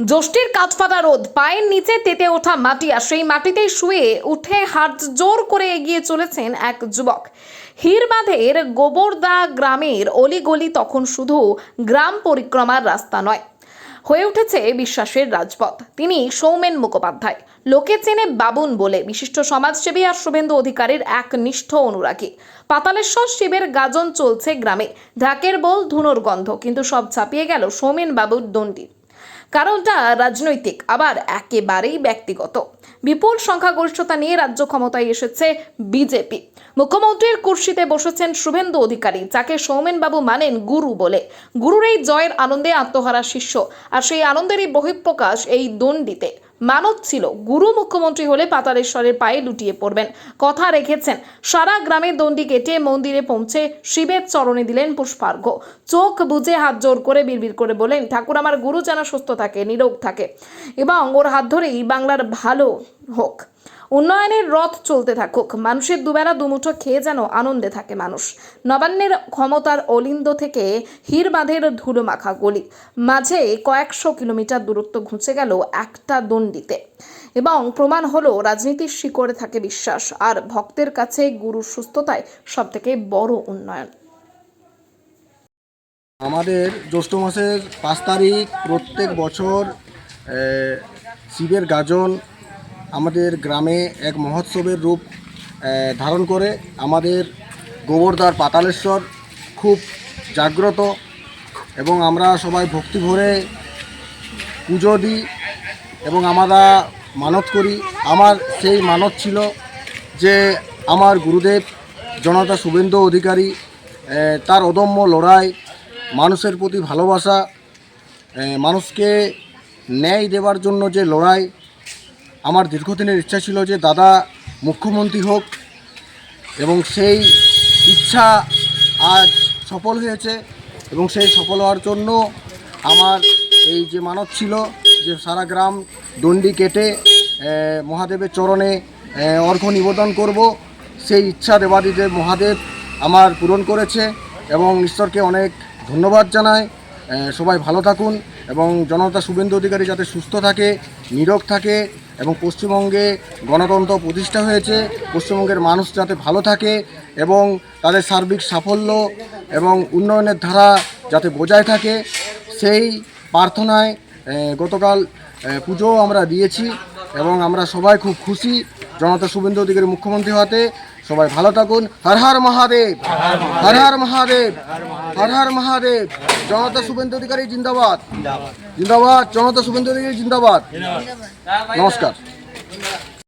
জ্যৈষ্ঠীর কাঠফাটা রোদ, পায়ের নিচে তেতে ওঠা মাটি, আর সেই মাটিতেই শুয়ে উঠে হাত জোর করে এগিয়ে চলেছেন এক যুবক। হিরবাঁধের গোবরদা গ্রামের অলিগলি তখন শুধু গ্রাম পরিক্রমার রাস্তা নয়, হয়ে উঠেছে বিশ্বাসের রাজপথ। তিনি সৌমেন মুখোপাধ্যায়, লোকে চেনে বাবুন বলে, বিশিষ্ট সমাজসেবী আর শুভেন্দু অধিকারীর এক নিষ্ঠ অনুরাগী। পাতালেশ্বর শিবের গাজন চলছে গ্রামে, ঢাকের বোল, ধুনোর গন্ধ, কিন্তু সব ছাপিয়ে গেল সৌমেন বাবুর দণ্ডি। কারণটা রাজনৈতিক, আবার একেবারেই ব্যক্তিগত। বিপুল সংখ্যাগরিষ্ঠতা নিয়ে রাজ্য ক্ষমতায় এসেছে বিজেপি। মুখ্যমন্ত্রীর কুর্সিতে বসেছেন শুভেন্দু অধিকারী, যাকে সৌমেন বাবু মানেন গুরু বলে। গুরুর এই জয়ের আনন্দে আত্মহারা শিষ্য, আর সেই আনন্দেরই বহিঃপ্রকাশ এই দণ্ডিতে। মানত ছিল গুরু মুখ্যমন্ত্রী হলে পাতালেশ্বরের পায়ে লুটিয়ে পড়বেন, কথা রেখেছেন। সারা গ্রামে দণ্ডি কেটে মন্দিরে পৌঁছে শিবের চরণে দিলেন পুষ্পার্ঘ্য। চোখ বুজে হাত জোর করে বিড়বিড় করে বলেন, ঠাকুর আমার গুরু যেন সুস্থ থাকে, নিরোগ থাকে, এবং ওর হাত ধরেই বাংলার ভালো হোক, উন্নয়নের রথ চলতে থাকুক, মানুষের দুবেলা দুমুঠো খেয়ে যেন আনন্দে থাকে মানুষ। নবান্নের ক্ষমতার অলিন্দ থেকে হিরবাঁধের ধুলো মাখা গলি, মাঝে কয়েকশো কিলোমিটার দূরত্ব ঘুচে গেল একটা দণ্ডিতে, এবং প্রমাণ হলো রাজনীতির শিকড়ে থাকে বিশ্বাস, আর ভক্তের কাছে গুরুর সুস্থতায় সব থেকে বড় উন্নয়ন। আমাদের জ্যৈষ্ঠ মাসের 5 তারিখ প্রত্যেক বছর শিবের গাজন আমাদের গ্রামে এক মহোৎসবের রূপ ধারণ করে। আমাদের গোবরদার পাতালেশ্বর খুব জাগ্রত, এবং আমরা সবাই ভক্তি ভরে পুজো দিই এবং আমরা মানত করি। আমার সেই মানত ছিল যে আমার গুরুদেব জনতা শুভেন্দু অধিকারী, তার অদম্য লড়াই, মানুষের প্রতি ভালোবাসা, মানুষকে ন্যায় দেওয়ার জন্য যে লড়াই, আমার দীর্ঘদিনের ইচ্ছা ছিল যে দাদা মুখ্যমন্ত্রী হোক, এবং সেই ইচ্ছা আজ সফল হয়েছে। এবং সেই সফল হওয়ার জন্য আমার এই যে মানত ছিল যে সারা গ্রাম দণ্ডি কেটে মহাদেবের চরণে অর্ঘ্য নিবেদন করব, সেই ইচ্ছা দেবাদিদেব মহাদেব আমার পূরণ করেছে, এবং ঈশ্বরকে অনেক ধন্যবাদ জানাই। সবাই ভালো থাকুন, এবং জনতা শুভেন্দু অধিকারী যাতে সুস্থ থাকে, নিরোগ থাকে, এবং পশ্চিমবঙ্গে গণতন্ত্র প্রতিষ্ঠা হয়েছে, পশ্চিমবঙ্গের মানুষ যাতে ভালো থাকে এবং তাদের সার্বিক সাফল্য এবং উন্নয়নের ধারা যাতে বজায় থাকে, সেই প্রার্থনায় গতকাল পুজো আমরা দিয়েছি, এবং আমরা সবাই খুব খুশি জনতা শুভেন্দু অধিকারী মুখ্যমন্ত্রী হতে। সবাই ভালো থাকুন। হর হর মহাদেব, হর হর মহাদেব, হর হর মহাদেব। জনতা শুভেন্দু অধিকারী জিন্দাবাদ, জিন্দাবাদ। জনতা শুভেন্দু অধিকারী জিন্দাবাদ। নমস্কার।